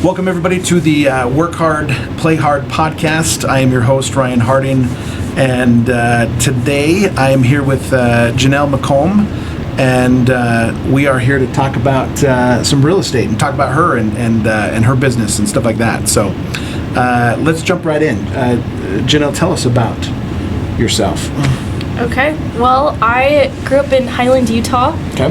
Welcome, everybody, to the Work Hard, Play Hard podcast. I am your host, Ryan Harding, and today I am here with Jenelle McComb, and we are here to talk about some real estate and talk about her and her business and stuff like that. So let's jump right in. Jenelle, tell us about yourself. Okay, well, I grew up in Highland, Utah. Okay.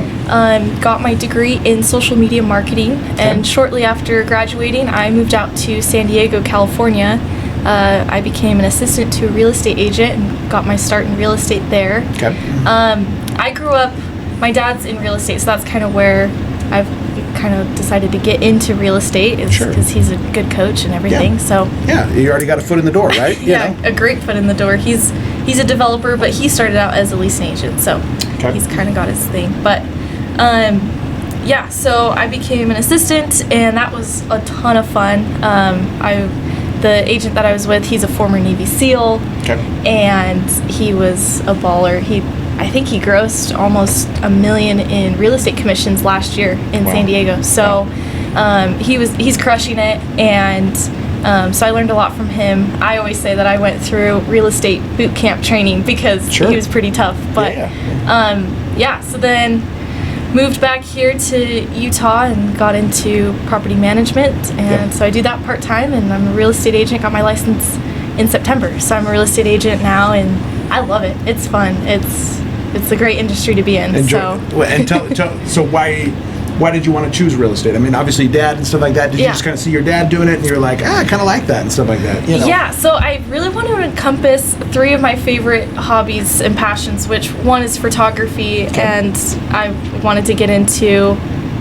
Got my degree in social media marketing, and shortly after graduating, I moved out to San Diego, California. I became an assistant to a real estate agent and got my start in real estate there. Okay. I grew up, my dad's in real estate, so that's kind of where I've kind of decided to get into real estate, because he's a good coach and everything. Yeah. So yeah, you already got a foot in the door, right? A great foot in the door. He's a developer, but he started out as a leasing agent, so he's kind of got his thing. But so I became an assistant, and that was a ton of fun. The agent that I was with, he's a former Navy SEAL, and he was a baller. I think he grossed almost $1 million in real estate commissions last year in San Diego. So he's crushing it, and so I learned a lot from him. I always say that I went through real estate boot camp training because he was pretty tough. But so then moved back here to Utah and got into property management, and so I do that part-time, and I'm a real estate agent. Got my license in September, so I'm a real estate agent now, and I love it. It's fun. It's a great industry to be in. So why did you want to choose real estate? I mean, obviously dad and stuff like that. Did you just kind of see your dad doing it and you're like, I kind of like that and stuff like that? You know? Yeah, so I really want to encompass 3 of my favorite hobbies and passions, which one is photography, and I wanted to get into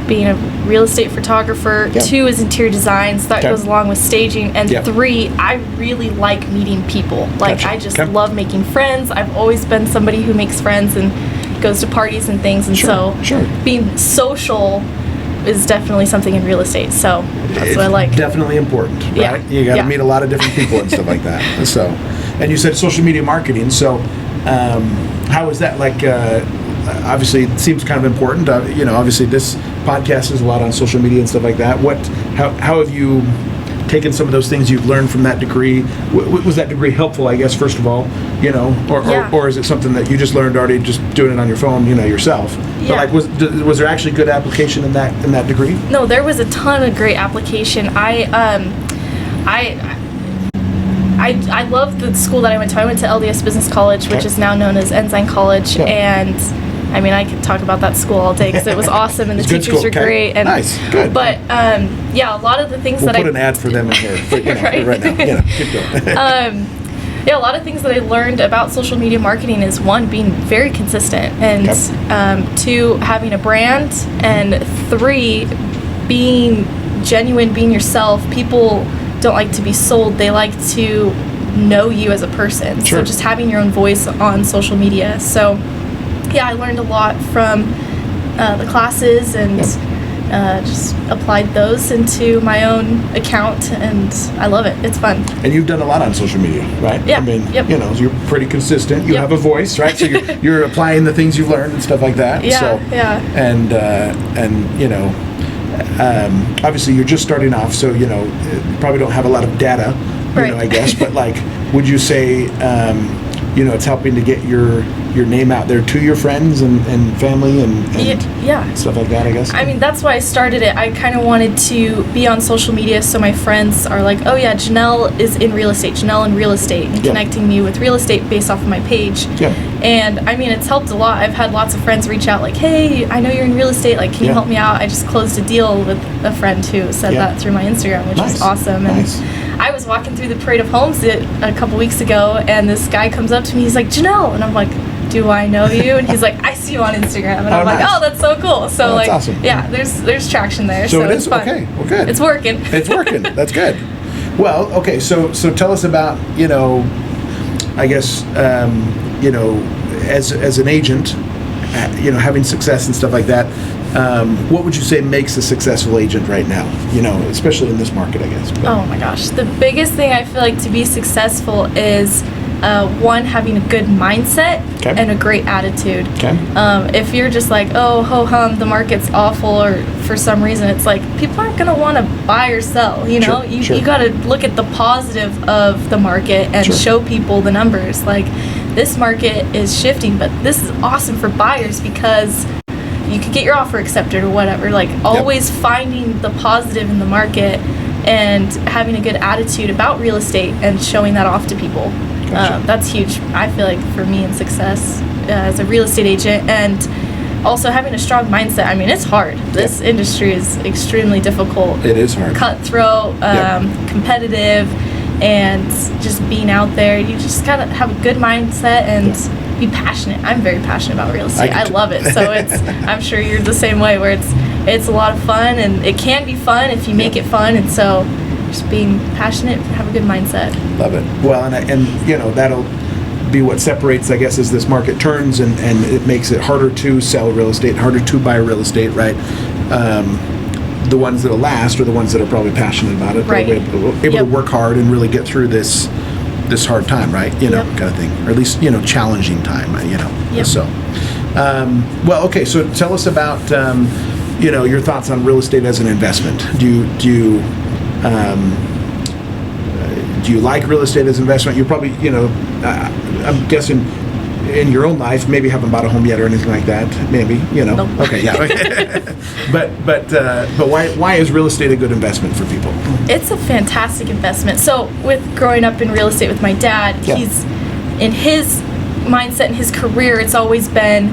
being a real estate photographer. 2 is interior design, so that goes along with staging. And 3, I really like meeting people. Like, I just love making friends. I've always been somebody who makes friends and goes to parties and things, and so being social is definitely something in real estate, so that's what I like. Definitely important, right? You got to meet a lot of different people and stuff like that. So, and you said social media marketing, so how is that? Like, obviously it seems kind of important. Obviously this podcast is a lot on social media and stuff like that. How have you taken some of those things you've learned from that degree? Was that degree helpful, I guess, first of all, or is it something that you just learned already just doing it on your phone, yourself? But like, was there actually good application in that degree? No, there was a ton of great application. I love the school that I went to. I went to LDS Business College, which is now known as Ensign College, and I mean, I could talk about that school all day because it was awesome and the teachers were great. And, nice, good. But a lot of the things we'll put an ad for them in here right now. Keep going. A lot of things that I learned about social media marketing is, 1, being very consistent, and 2, having a brand, and 3, being genuine, being yourself. People don't like to be sold; they like to know you as a person. So just having your own voice on social media. So I learned a lot from the classes, and just applied those into my own account, and I love it. It's fun. And you've done a lot on social media, right? Yeah. I mean, you're pretty consistent. You have a voice, right? So you're applying the things you've learned and stuff like that. And obviously you're just starting off, so you probably don't have a lot of data, I guess. But like, would you say it's helping to get your name out there to your friends and family and stuff like that, I guess? I mean, that's why I started it. I kind of wanted to be on social media so my friends are like, oh yeah, Jenelle is in real estate, Jenelle in real estate, and connecting me with real estate based off of my page. And I mean, it's helped a lot. I've had lots of friends reach out like, hey, I know you're in real estate, like, can you help me out? I just closed a deal with a friend who said that through my Instagram, which was awesome. And I was walking through the Parade of Homes a couple weeks ago, and this guy comes up to me, he's like, Jenelle, and I'm like, do I know you? And he's like, I see you on Instagram. And I'm like, oh, that's so cool. So that's awesome. There's traction there. So it is it's fun. Okay. Well, good. It's working. That's good. Well, okay. So tell us about I guess as an agent, having success and stuff like that. What would you say makes a successful agent right now? Especially in this market, I guess. Oh my gosh, the biggest thing I feel like to be successful is one, having a good mindset and a great attitude. If you're just like, oh, ho-hum, the market's awful, or for some reason, it's like, people aren't going to want to buy or sell, you know? You got to look at the positive of the market and show people the numbers. Like, this market is shifting, but this is awesome for buyers because you could get your offer accepted or whatever. Like, always finding the positive in the market and having a good attitude about real estate and showing that off to people. That's huge, I feel like, for me in success as a real estate agent. And also having a strong mindset. I mean, it's hard. This industry is extremely difficult. It is hard. Cutthroat, competitive, and just being out there. You just gotta have a good mindset and be passionate. I'm very passionate about real estate. I love it. So I'm sure you're the same way, where it's a lot of fun, and it can be fun if you make it fun. And so just being passionate, have a good mindset. Love it. Well, and you know, that'll be what separates, I guess, as this market turns, and it makes it harder to sell real estate, harder to buy real estate, right? The ones that'll last are the ones that are probably passionate about it, able to work hard and really get through this hard time, right? You know, kind of thing, or at least, you know, challenging time, you know. So, well, okay. So tell us about, you know, your thoughts on real estate as an investment. Do you like real estate as an investment? You probably, you know, I'm guessing in your own life, maybe haven't bought a home yet or anything like that. Maybe, you know. Nope. Okay, but why is real estate a good investment for people? It's a fantastic investment. So with growing up in real estate with my dad, he's in his mindset and his career, it's always been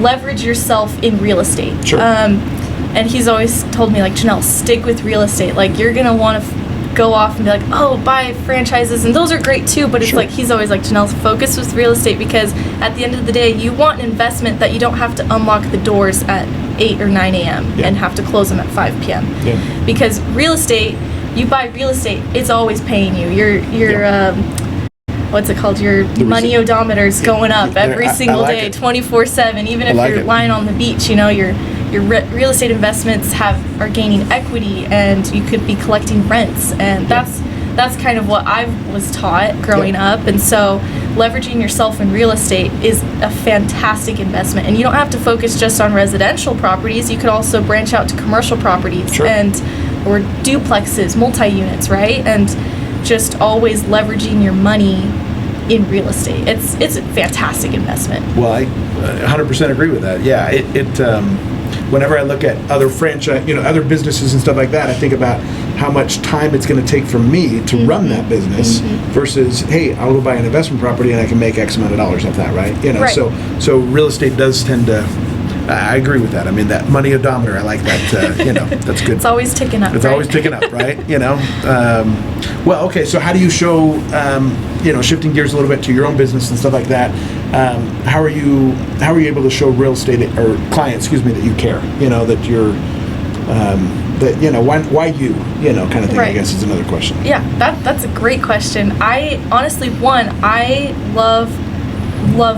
leverage yourself in real estate. And he's always told me, like, Jenelle, stick with real estate. Like, you're gonna want to go off and be like, oh, buy franchises, and those are great too, but it's like, he's always like, Janelle, focus with real estate, because at the end of the day, you want an investment that you don't have to unlock the doors at 8 or 9 a.m. and have to close them at 5 p.m. Because real estate, you buy real estate, it's always paying you. Your what's it called? Your money odometer is going up every single day, 24/7. Even if you're lying on the beach, you know, your real estate investments are gaining equity, and you could be collecting rents, and that's kind of what I was taught growing up. And so leveraging yourself in real estate is a fantastic investment, and you don't have to focus just on residential properties. You could also branch out to commercial properties or duplexes, multi-units, right? And just always leveraging your money in real estate. It's a fantastic investment. Well, I 100% agree with that. Yeah, whenever I look at other franchise, you know, other businesses and stuff like that, I think about how much time it's going to take for me to run that business versus, hey, I'll go buy an investment property and I can make X amount of dollars off that, right? You know, so real estate does tend to. I agree with that. I mean, that money odometer, I like that. You know, that's good. It's always ticking up. It's always ticking up, right? You know. Well, okay. So, how do you show? You know, shifting gears a little bit to your own business and stuff like that. How are you able to show real estate or clients, that you care? You know, that you're that, you know, why you know, kind of thing. I guess is another question. Yeah, that's a great question. I honestly, I love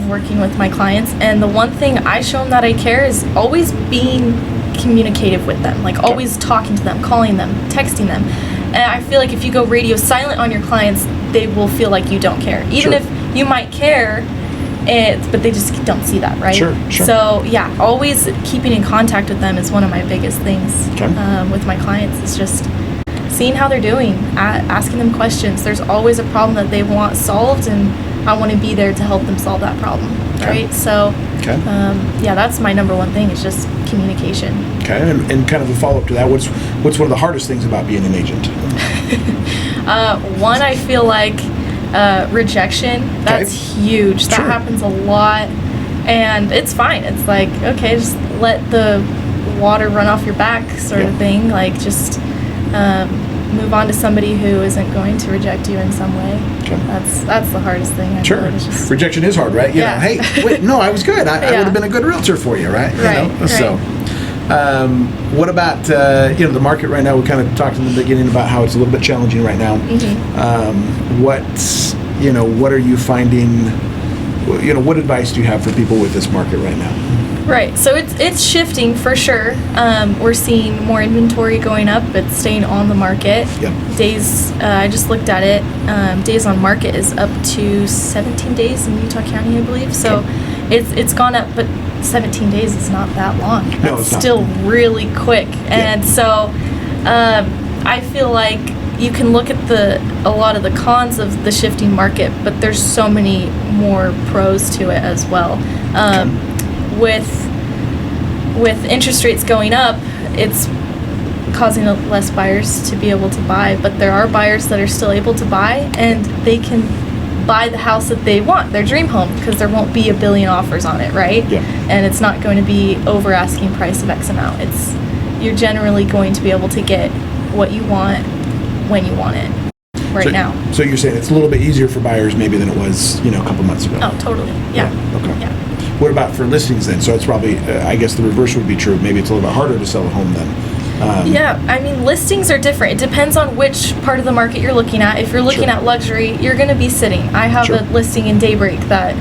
working with my clients, and the one thing I show them that I care is always being communicative with them, like always talking to them, calling them, texting them. And I feel like if you go radio silent on your clients, they will feel like you don't care, even if you might care, but they just don't see that, right? Sure. So yeah, always keeping in contact with them is one of my biggest things with my clients. It's just seeing how they're doing, asking them questions. There's always a problem that they want solved, and I want to be there to help them solve that problem, right? So, yeah, that's my number one thing, is just communication. Okay, and kind of a follow-up to that, what's one of the hardest things about being an agent? One, I feel like rejection. That's huge. That happens a lot, and it's fine. It's like, okay, just let the water run off your back sort of thing. Like, just move on to somebody who isn't going to reject you in some way. That's the hardest thing. Rejection is hard, right? You know, hey, wait, no, I was good. I would have been a good realtor for you, right? So, what about you know, the market right now? We kind of talked in the beginning about how it's a little bit challenging right now. What are you finding? You know, what advice do you have for people with this market right now? Right. So it's shifting for sure. We're seeing more inventory going up. It's staying on the market. Yep. Days, I just looked at it. Days on market is up to 17 days in Utah County, I believe. So it's gone up, but 17 days is not that long. No, it's still not. really quick. And so I feel like you can look at a lot of the cons of the shifting market, but there's so many more pros to it as well. With interest rates going up, it's causing less buyers to be able to buy, but there are buyers that are still able to buy, and they can buy the house that they want, their dream home, because there won't be a billion offers on it, right? Yeah. And it's not going to be over asking price of X amount. You're generally going to be able to get what you want when you want it now. So you're saying it's a little bit easier for buyers maybe than it was, a couple months ago. Oh, totally. Yeah. Okay. Yeah. What about for listings then? So it's probably, I guess the reverse would be true. Maybe it's a little bit harder to sell a home then. Yeah, I mean, listings are different. It depends on which part of the market you're looking at. If you're looking at luxury, you're going to be sitting. I have a listing in Daybreak that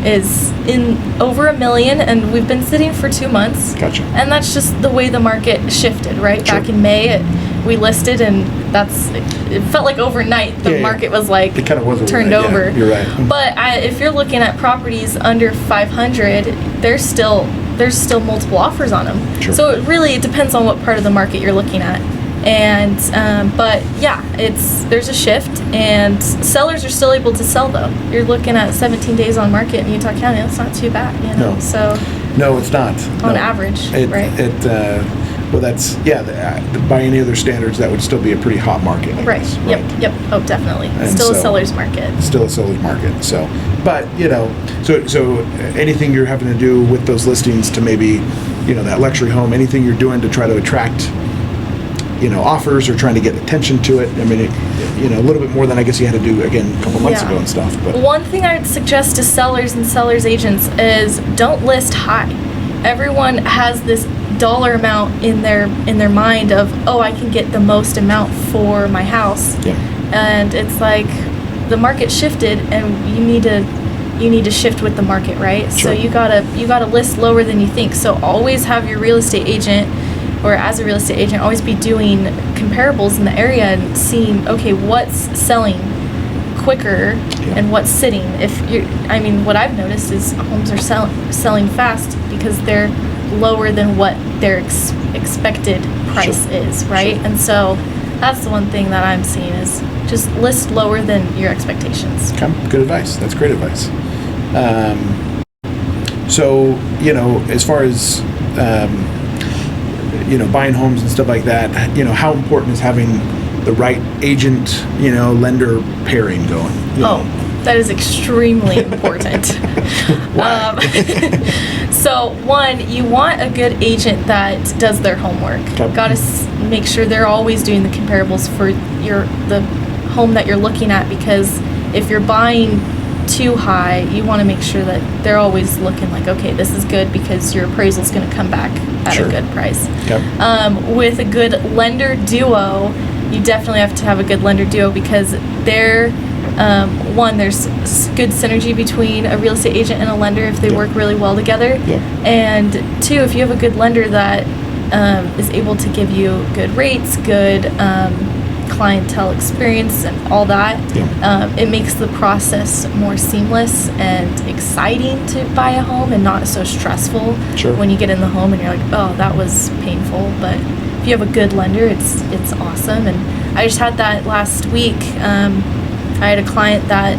is in over $1 million, and we've been sitting for 2 months. Gotcha. And that's just the way the market shifted, right? Back in May, we listed, and it felt like overnight the market was like it kind of was turned over. Yeah, you're right. But if you're looking at properties under 500, there's still multiple offers on them. Sure. So it depends on what part of the market you're looking at. And but yeah, there's a shift, and sellers are still able to sell though. You're looking at 17 days on market in Utah County. That's not too bad, No. So no, it's not. On average, right? Well, that's by any other standards, that would still be a pretty hot market. I guess, right. Yep. Oh, definitely. And Still a so, seller's market. Still a seller's market. So, but so anything you're having to do with those listings to maybe, that luxury home, anything you're doing to try to attract, offers or trying to get attention to it. I mean, a little bit more than I guess you had to do again a couple months ago and stuff. But one thing I would suggest to sellers and sellers agents is don't list high. Everyone has this dollar amount in their mind of, I can get the most amount for my house. Yeah. And it's like the market shifted, and you need to shift with the market, right? Sure. So you gotta list lower than you think. So always have your real estate agent, or as a real estate agent, always be doing comparables in the area and seeing, okay, what's selling quicker and what's sitting. What I've noticed is homes are selling fast because they're lower than what their expected price is, right? Sure. And so that's the one thing that I'm seeing is just list lower than your expectations. Okay, good advice. That's great advice. So, as far as buying homes and stuff like that, how important is having the right agent, lender pairing going? That is extremely important. So one, you want a good agent that does their homework. Okay. Got to make sure they're always doing the comparables for the home that you're looking at, because if you're buying too high, you want to make sure that they're always looking like, okay, this is good because your appraisal is going to come back at a good price. Okay. With a good lender duo, you definitely have to have a good lender duo, because they're one, there's good synergy between a real estate agent and a lender if they work really well together. Yeah. And two, if you have a good lender that is able to give you good rates, good clientele experience, and all that, it makes the process more seamless and exciting to buy a home, and not so stressful when you get in the home and you're like, oh, that was painful. But if you have a good lender, it's awesome. And I just had that last week. I had a client that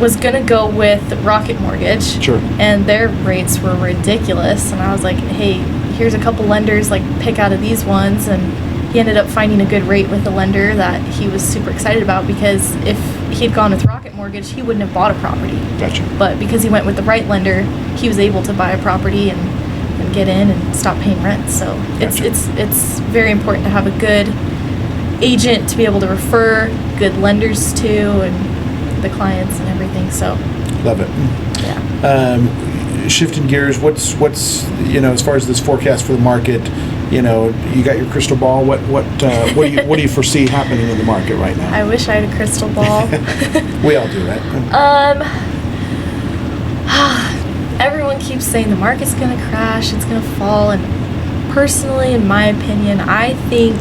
was gonna go with Rocket Mortgage, and their rates were ridiculous. And I was like, hey, here's a couple lenders, like pick out of these ones. And he ended up finding a good rate with a lender that he was super excited about, because if he had gone with Rocket Mortgage, he wouldn't have bought a property. Gotcha. But because he went with the right lender, he was able to buy a property and get in and stop paying rent. So it's very important to have a good agent to be able to refer good lenders to, and the clients and everything. So love it. Yeah. Shifting gears, what's as far as this forecast for the market, you got your crystal ball. What do you foresee happening in the market right now? I wish I had a crystal ball. We all do, right? Everyone keeps saying the market's going to crash, it's going to fall, and personally, in my opinion, I think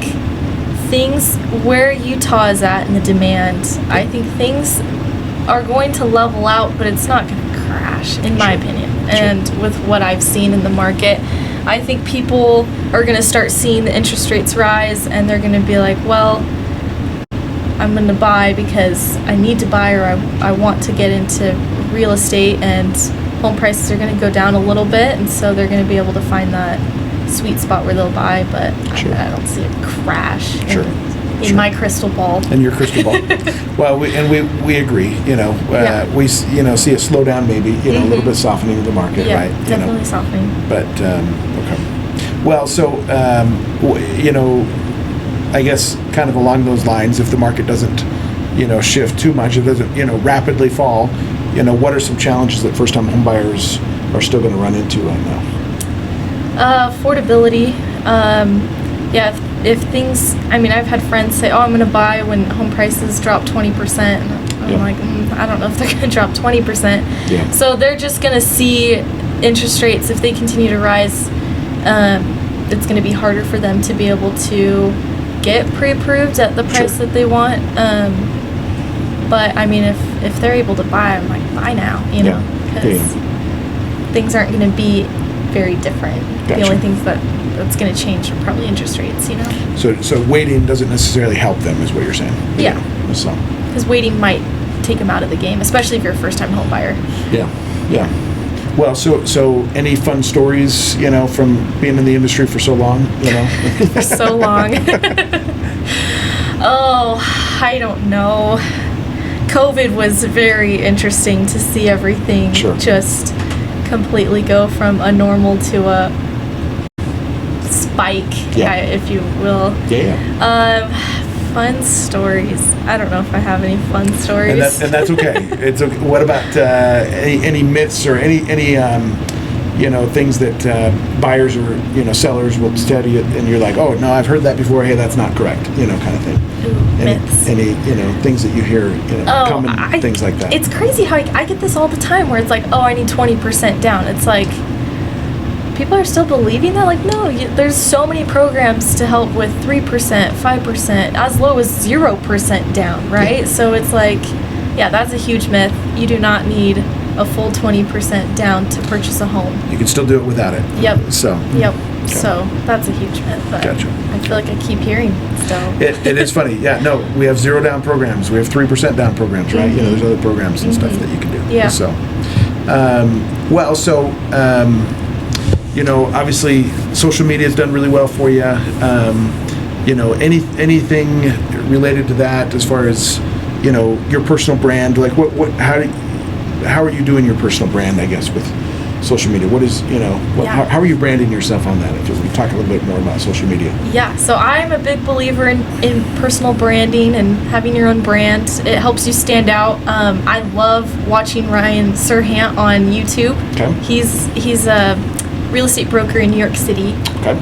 things where Utah is at in the demand, I think things are going to level out, but it's not going to crash, in my opinion. And with what I've seen in the market, I think people are going to start seeing the interest rates rise, and they're going to be like, well, I'm going to buy because I need to buy, or I want to get into real estate, and home prices are going to go down a little bit, and so they're going to be able to find that sweet spot where they'll buy, but I don't see a crash in my crystal ball. In your crystal ball. Well, we agree, we see a slowdown, maybe, a little bit softening of the market, right? Definitely softening. But, okay. Well, so, I guess kind of along those lines, if the market doesn't, shift too much, it doesn't, rapidly fall, what are some challenges that first-time home buyers are still going to run into right now? Affordability. If things, I've had friends say, I'm going to buy when home prices drop 20%. And I'm like, I don't know if they're going to drop 20%. Yeah. So they're just going to see interest rates, if they continue to rise, it's going to be harder for them to be able to get pre-approved at the price that they want. But if they're able to buy, I'm like, buy now, because things aren't going to be very different. Gotcha. The only things that's going to change are probably interest rates, So waiting doesn't necessarily help them, is what you're saying? Yeah. So. Because waiting might take them out of the game, especially if you're a first-time home buyer. Yeah. Well, so any fun stories, from being in the industry for so long, For so long. Oh, I don't know. COVID was very interesting to see everything just completely go from a normal to a spike, if you will. Fun stories. I don't know if I have any fun stories. And that's okay. It's okay. What about any myths or any things that buyers or sellers will tell you, and you're like, oh no, I've heard that before. Hey, that's not correct. Kind of thing. Myths. Any things that you hear, common things like that. It's crazy how I get this all the time, where it's like, oh, I need 20% down. It's like, people are still believing that. Like, no, there's so many programs to help with 3%, 5%, as low as 0% down, right? Yeah. So it's like, that's a huge myth. You do not need a full 20% down to purchase a home. You can still do it without it. Yep. So. Yep. Okay. So that's a huge myth. But gotcha. I feel like I keep hearing still. It is funny. Yeah. No, we have 0 down programs. We have 3% down programs, right? There's other programs and stuff that you can do. Yeah. So, obviously social media has done really well for you. Anything related to that as far as, your personal brand, like how are you doing your personal brand, I guess, with social media? What is, how are you branding yourself on that? If we talk a little bit more about social media. Yeah, so I'm a big believer in personal branding and having your own brand. It helps you stand out. I love watching Ryan Serhant on YouTube. Okay. He's a real estate broker in New York City. Okay.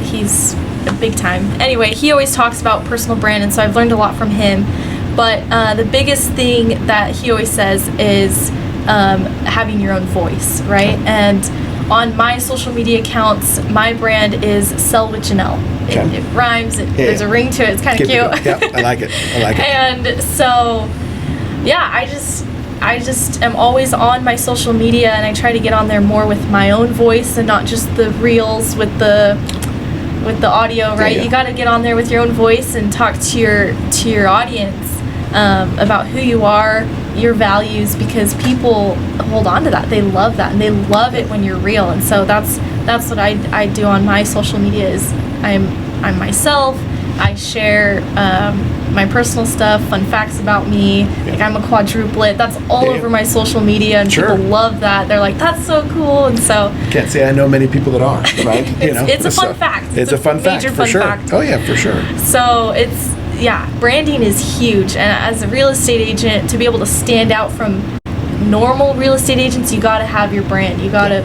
He's big time. Anyway, he always talks about personal brand, and so I've learned a lot from him. But the biggest thing that he always says is having your own voice, right? And on my social media accounts, my brand is Sell with Jenelle. It rhymes. There's a ring to it. It's kind of cute. Yeah, I like it. And so, I just am always on my social media, and I try to get on there more with my own voice and not just the reels with the audio, right? You got to get on there with your own voice and talk to your audience about who you are, your values, because people hold on to that. They love that, and they love it when you're real. And so that's what I do on my social media. Is I'm myself. I share my personal stuff, fun facts about me. Like, I'm a quadruplet. That's all over my social media, and people love that. They're like, that's so cool. And so can't say I know many people that are, right? It's a fun fact. It's a fun fact, for sure. Fact. Oh yeah, for sure. So branding is huge, and as a real estate agent, to be able to stand out from normal real estate agents, you got to have your brand. You got to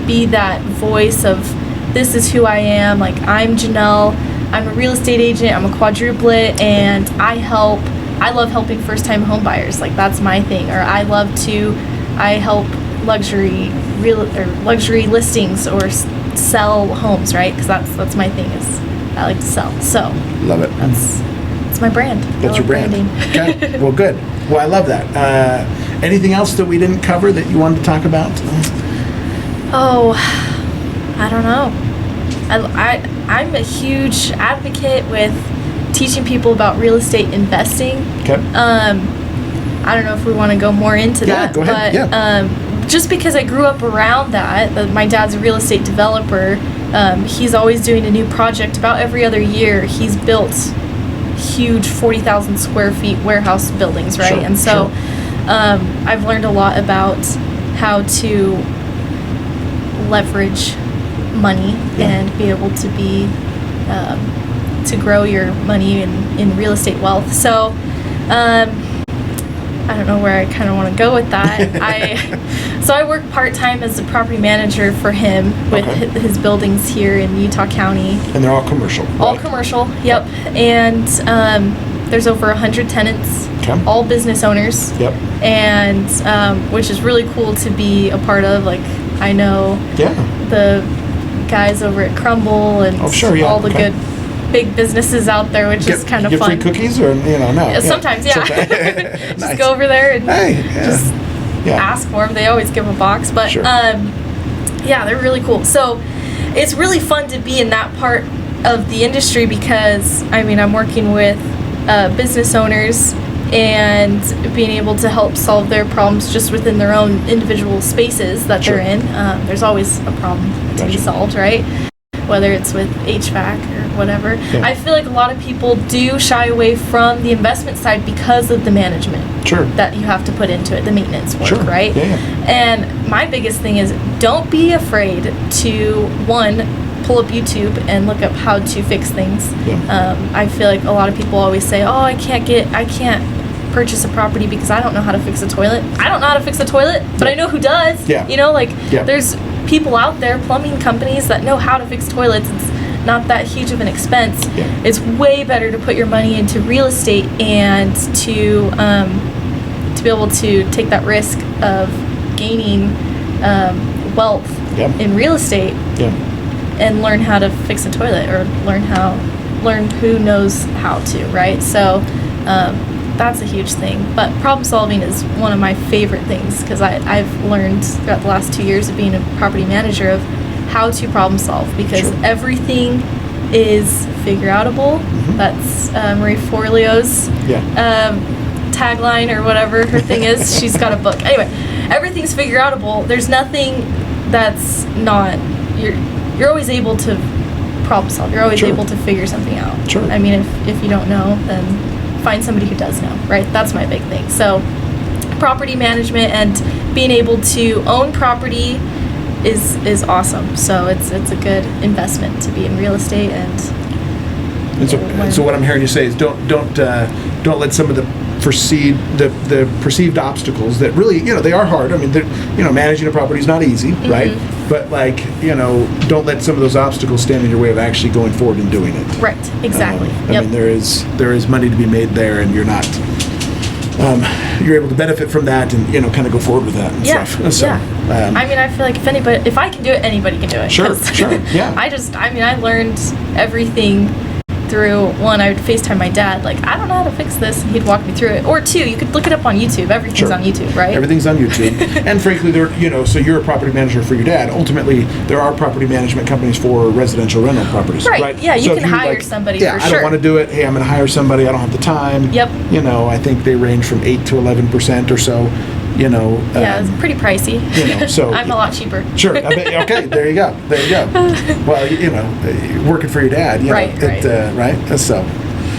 be that voice of, this is who I am. Like, I'm Jenelle. I'm a real estate agent. I'm a quadruplet, and I help I love helping first-time home buyers. Like, that's my thing. Or I help luxury listings or sell homes, right? Because that's my thing, is I like to sell. So love it. That's my brand. That's your brand. Okay. Well, good. Well, I love that. Anything else that we didn't cover that you wanted to talk about? Oh, I don't know. I'm a huge advocate with teaching people about real estate investing. Okay. I don't know if we want to go more into that. Go ahead. But just because I grew up around that, my dad's a real estate developer. He's always doing a new project. About every other year, he's built huge 40,000 square feet warehouse buildings, right? Sure, and so I've learned a lot about how to leverage money and be able to to grow your money in real estate wealth. So I don't know where I kind of want to go with that. I work part-time as a property manager for him with his buildings here in Utah County. And they're all commercial, right? All commercial, yep. And there's over 100 tenants, all business owners. Yep. And which is really cool to be a part of. Like, I know the guys over at Crumble and all the good big businesses out there, which is kind of fun. Get free cookies, or no? Sometimes, Just nice. Go over there and just ask for them. They always give a box, but they're really cool. So it's really fun to be in that part of the industry because I'm working with business owners and being able to help solve their problems just within their own individual spaces that they're in. There's always a problem to be solved, right? Whether it's with HVAC or whatever. Yeah. I feel like a lot of people do shy away from the investment side because of the management that you have to put into it, the maintenance work, right? Yeah. And my biggest thing is, don't be afraid to, one, pull up YouTube and look up how to fix things. Yeah. I feel like a lot of people always say, oh, I can't purchase a property because I don't know how to fix a toilet. I don't know how to fix a toilet, but I know who does. Yeah. There's people out there, plumbing companies, that know how to fix toilets. It's not that huge of an expense. Yeah. It's way better to put your money into real estate and to be able to take that risk of gaining wealth in real estate and learn how to fix a toilet, or learn who knows how to, right? So that's a huge thing. But problem solving is one of my favorite things, because I've learned throughout the last 2 years of being a property manager of how to problem solve, because everything is figure outable. Mm-hmm. That's Marie Forleo's tagline, or whatever her thing is. She's got a book. Anyway, everything's figure outable. There's nothing that's not, you're always able to problem solve. You're always able to figure something out. Sure. If you don't know, then find somebody who does know, right? That's my big thing. So property management and being able to own property is awesome. So it's a good investment to be in real estate. And so what I'm hearing you say is don't let some of the perceived obstacles that really, they are hard. Managing a property is not easy, right? But don't let some of those obstacles stand in your way of actually going forward and doing it. Right. Exactly. There is money to be made there, and you're not. You're able to benefit from that, and kind of go forward with that and stuff. So, I feel like if I can do it, anybody can do it. Sure. Yeah. I learned everything through, one, I would FaceTime my dad, like, I don't know how to fix this, and he'd walk me through it. Or two, you could look it up on YouTube. Everything's on YouTube, right? Everything's on YouTube. And frankly, so you're a property manager for your dad. Ultimately, there are property management companies for residential rental properties. Right. Yeah, you can hire somebody for sure. I don't want to do it. Hey, I'm going to hire somebody. I don't have the time. Yep. I think they range from 8 to 11% or so. It's pretty pricey. So I'm a lot cheaper. Sure. Okay. There you go. Well, working for your dad. Right. Right. So,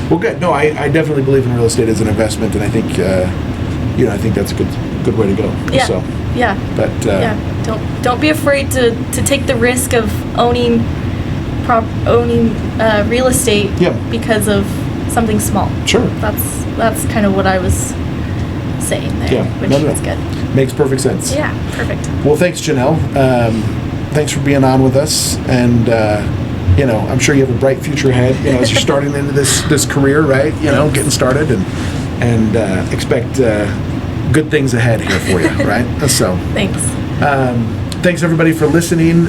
well, good. No, I definitely believe in real estate as an investment, and I think, I think that's a good way to go. Yeah. So. Yeah. But don't be afraid to take the risk of owning real estate because of something small. Sure. That's kind of what I was saying there, which is good. Makes perfect sense. Yeah, perfect. Well, thanks, Jenelle. Thanks for being on with us, and I'm sure you have a bright future ahead. As you're starting into this career, right? Getting started, and and expect good things ahead here for you, right? So Thanks. Thanks everybody for listening.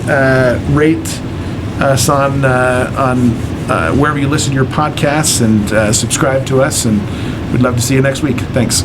Rate us on wherever you listen to your podcasts, and subscribe to us, and we'd love to see you next week. Thanks.